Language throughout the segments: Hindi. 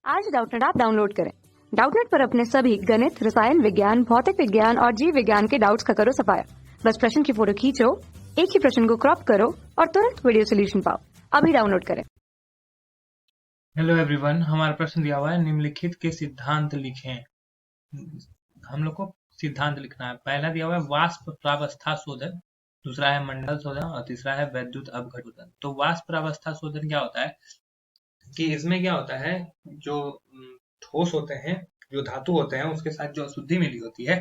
आज डाउटनेट ऐप डाउनलोड करें। डाउटनेट पर अपने सभी गणित, रसायन विज्ञान, भौतिक विज्ञान और जीव विज्ञान के डाउट्स का करो सफाया। बस प्रश्न की फोटो खींचो, एक ही प्रश्न को क्रॉप करो और तुरंत वीडियो सोल्यूशन पाओ। अभी डाउनलोड करें। हेलो एवरीवन, हमारा प्रश्न दिया हुआ है निम्नलिखित के सिद्धांत लिखें। हम लोग को सिद्धांत लिखना है। पहला दिया हुआ है वाष्प प्रावस्था शोधन, दूसरा है मंडल शोधन और तीसरा है वैद्युत अपघट शोधन। तो वाष्प प्रावस्था शोधन क्या होता है कि इसमें क्या होता है, जो ठोस होते हैं, जो धातु होते हैं, उसके साथ जो अशुद्धि मिली होती है,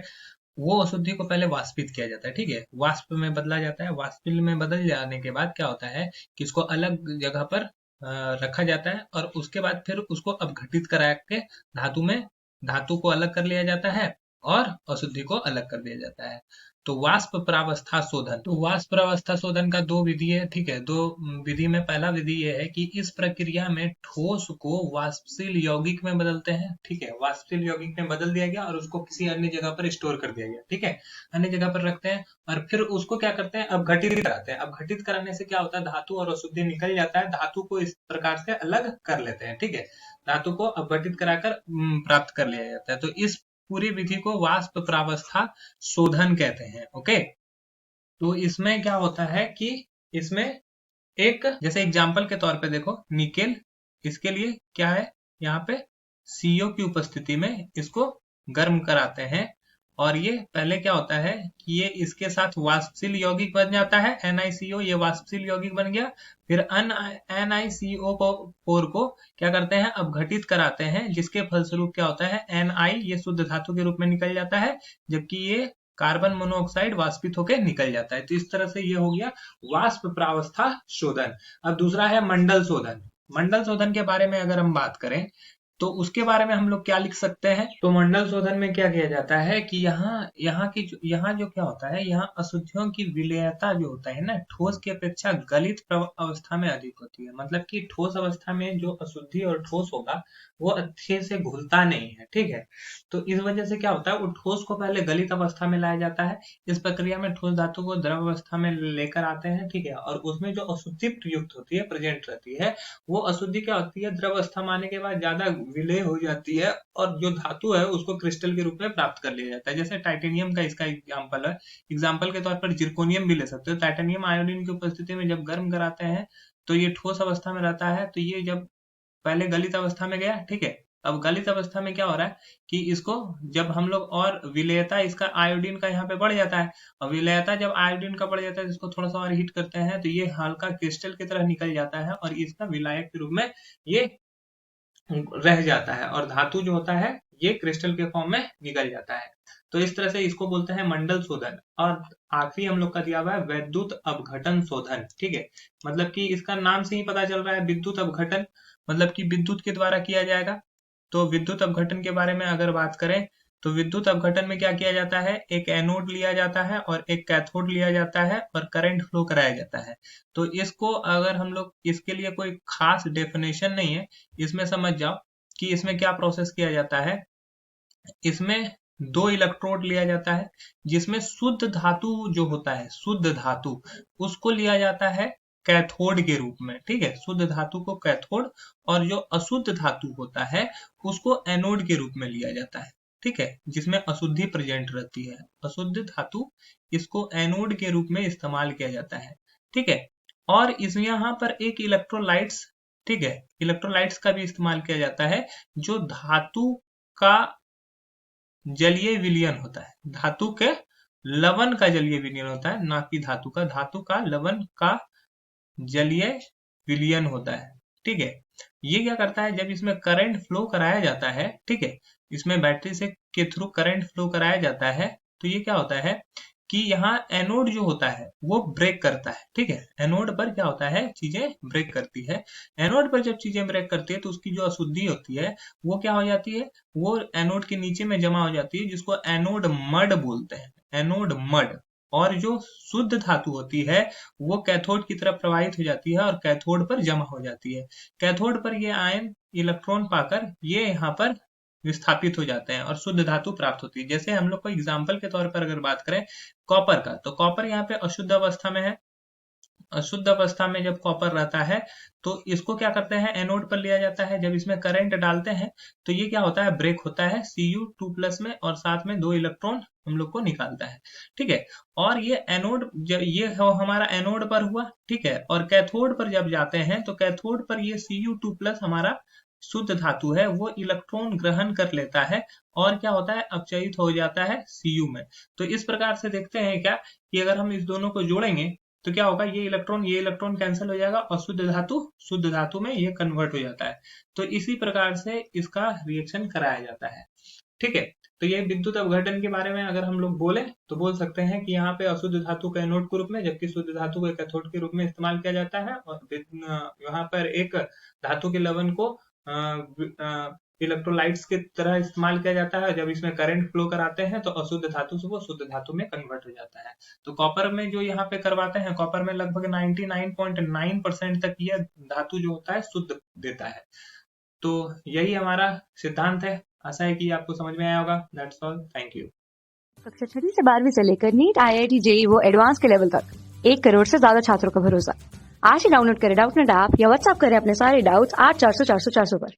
वो अशुद्धि को पहले वाष्पित किया जाता है। ठीक है, वाष्प में बदला जाता है। वाष्प में बदल जाने के बाद क्या होता है कि इसको अलग जगह पर रखा जाता है और उसके बाद फिर उसको अपघटित करा के धातु को अलग कर लिया जाता है और अशुद्धि को अलग कर दिया जाता है। तो वाष्प प्रावस्था शोधन, तो वाष्प प्रावस्था शोधन का दो विधि है। ठीक है, दो विधि में पहला विधि ये है कि इस प्रक्रिया में ठोस को वाष्पशील यौगिक में बदलते हैं। ठीक है, वाष्पशील यौगिक में बदल दिया गया और उसको किसी अन्य जगह पर स्टोर कर दिया गया। ठीक है, अन्य जगह पर रखते हैं और फिर उसको क्या करते हैं, अपघटित कराते हैं। अपघटित कराने से क्या होता है, धातु और अशुद्धि निकल जाता है। धातु को इस प्रकार से अलग कर लेते हैं। ठीक है, धातु को अपघटित कराकर प्राप्त कर लिया जाता है। तो इस पूरी विधि को वाष्प प्रावस्था शोधन कहते हैं। ओके, तो इसमें क्या होता है कि इसमें एक जैसे एग्जाम्पल के तौर पे देखो, निकेल, इसके लिए क्या है, यहाँ पे CO की उपस्थिति में इसको गर्म कराते हैं और ये पहले क्या होता है कि ये इसके साथ वाष्पशील यौगिक बन जाता है, NiCO, ये वाष्पशील यौगिक बन गया। फिर NiCO4 को क्या करते हैं, अपघटित कराते हैं, जिसके फलस्वरूप क्या होता है, Ni ये शुद्ध धातु के रूप में निकल जाता है, जबकि ये कार्बन मोनोऑक्साइड वाष्पित होकर निकल जाता है। तो इस तरह से ये हो गया वाष्प प्रावस्था शोधन। अब दूसरा है मंडल शोधन। मंडल शोधन के बारे में अगर हम बात करें तो उसके बारे में हम लोग क्या लिख सकते हैं, तो मंडल शोधन में क्या किया जाता है कि यहाँ जो क्या होता है, यहाँ अशुद्धियों की विलेयता जो होता है ना, ठोस की अपेक्षा गलित अवस्था में अधिक होती है। मतलब कि ठोस अवस्था में जो अशुद्धि और ठोस होगा वो अच्छे से घुलता नहीं है। ठीक है, तो इस वजह से क्या होता है, वो ठोस को पहले गलित अवस्था में लाया जाता है। इस प्रक्रिया में ठोस धातु को द्रव अवस्था में लेकर आते हैं। ठीक है, और उसमें जो अशुद्धि प्रयुक्त होती है, प्रेजेंट रहती है, वो अशुद्धि क्या होती है, द्रव अवस्था में आने के बाद ज्यादा विलय हो जाती है और जो धातु है उसको क्रिस्टल के रूप में प्राप्त कर लिया जाता है। जैसे टाइटेनियम का इसका एग्जाम्पल है। एग्जाम्पल के तौर पर जिर्कोनियम भी ले सकते हो। टाइटेनियम आयोडीन की उपस्थिति में जब गर्म कराते हैं तो ये ठोस अवस्था में रहता है। तो ये जब पहले गलित अवस्था में गया, ठीक है, अब गलित अवस्था में क्या हो रहा है कि इसको जब हम लोग और विलेयता इसका आयोडीन का यहाँ पे बढ़ जाता है, और विलेयता जब आयोडीन का बढ़ जाता है, इसको थोड़ा सा और हीट करते हैं तो ये हल्का क्रिस्टल की तरह निकल जाता है और इसका विलायक के रूप में ये रह जाता है और धातु जो होता है ये क्रिस्टल के फॉर्म में निकल जाता है। तो इस तरह से इसको बोलते हैं मंडल शोधन। और आखिरी हम लोग का दिया हुआ है वैद्युत अपघटन शोधन। ठीक है, मतलब कि इसका नाम से ही पता चल रहा है विद्युत अपघटन, मतलब कि विद्युत के द्वारा किया जाएगा। तो विद्युत अपघटन के बारे में अगर बात करें तो विद्युत अपघटन में क्या किया जाता है, एक एनोड लिया जाता है और एक कैथोड लिया जाता है और करंट फ्लो कराया जाता है। तो इसको अगर हम लोग, इसके लिए कोई खास डेफिनेशन नहीं है, इसमें समझ जाओ कि इसमें क्या प्रोसेस किया जाता है। इसमें दो इलेक्ट्रोड लिया जाता है, जिसमें शुद्ध धातु जो होता है, शुद्ध धातु, उसको लिया जाता है कैथोड के रूप में। ठीक है, शुद्ध धातु को कैथोड और जो अशुद्ध धातु होता है उसको एनोड के रूप में लिया जाता है। ठीक है, जिसमें अशुद्धि प्रेजेंट रहती है, अशुद्ध धातु, इसको एनोड के रूप में इस्तेमाल किया जाता है। ठीक है, और इस यहाँ पर एक इलेक्ट्रोलाइट्स, ठीक है, इलेक्ट्रोलाइट्स का भी इस्तेमाल किया जाता है, जो धातु का जलीय विलयन होता है, धातु के लवण का जलीय विलयन होता है, ना कि धातु का, धातु का लवण का जलीय विलयन होता है। ठीक है, ये क्या करता है, जब इसमें करंट फ्लो कराया जाता है, ठीक है, इसमें बैटरी से के थ्रू करंट फ्लो कराया जाता है, तो ये क्या होता है कि यहाँ एनोड जो होता है वो ब्रेक करता है। ठीक है, एनोड पर क्या होता है, चीजें ब्रेक करती है। एनोड पर जब चीजें ब्रेक करती है तो उसकी जो अशुद्धि होती है वो क्या हो जाती है, वो एनोड के नीचे में जमा हो जाती है, जिसको एनोड मड बोलते हैं, एनोड मड। और जो शुद्ध धातु होती है वो कैथोड की तरफ प्रवाहित हो जाती है और कैथोड पर जमा हो जाती है। कैथोड पर ये आयन इलेक्ट्रॉन पाकर ये यहाँ पर विस्थापित हो जाते हैं और शुद्ध धातु प्राप्त होती है। जैसे हम लोग को एग्जाम्पल के तौर पर अगर बात करें कॉपर का, तो कॉपर यहाँ पे अशुद्ध अवस्था में है, अशुद्ध अवस्था में जब कॉपर रहता है तो इसको क्या करते हैं, एनोड पर लिया जाता है। जब इसमें करंट डालते हैं तो ये क्या होता है, ब्रेक होता है Cu2+ में, और साथ में 2 इलेक्ट्रॉन हम लोग को निकालता है। ठीक है, और ये एनोड, ये हमारा एनोड पर हुआ। ठीक है, और कैथोड पर जब जाते हैं तो कैथोड पर ये Cu2+ हमारा शुद्ध धातु है, वो इलेक्ट्रॉन ग्रहण कर लेता है और क्या होता है, अपचयित हो जाता है Cu में। तो इस प्रकार से देखते हैं क्या कि अगर हम इस दोनों को जोड़ेंगे तो क्या होगा, ये इलेक्ट्रॉन कैंसिल हो जाएगा और शुद्ध धातु में ये कन्वर्ट हो जाता है। तो इसी प्रकार से इसका रिएक्शन कराया जाता है। ठीक है, तो ये विद्युत अपघटन के बारे में अगर हम लोग बोले तो बोल सकते हैं कि यहाँ पे अशुद्ध धातु का एनोड के रूप में, जबकि शुद्ध धातु को कैथोड के रूप में इस्तेमाल किया जाता है, और यहाँ पर एक धातु के लवण को इलेक्ट्रोलाइट्स की तरह इस्तेमाल किया जाता है। जब इसमें करंट फ्लो कराते हैं तो अशुद्ध धातु से वो शुद्ध धातु में कन्वर्ट हो जाता है। तो कॉपर में जो यहाँ पे करवाते हैं, कॉपर में लगभग 99.9% तक यह धातु जो होता है शुद्ध देता है। तो यही हमारा सिद्धांत है। आशा है कि आपको समझ में आया होगा। That's all, thank you. कक्षा 6 से 12वीं से लेकर नीट, IIT, JEE वो एडवांस के लेवल तक 1 करोड़ से ज्यादा छात्रों का भरोसा। आज ही डाउनलोड करें डाउटनेट ऐप या व्हाट्सएप करें अपने सारे डाउट्स 8400 400 400 पर।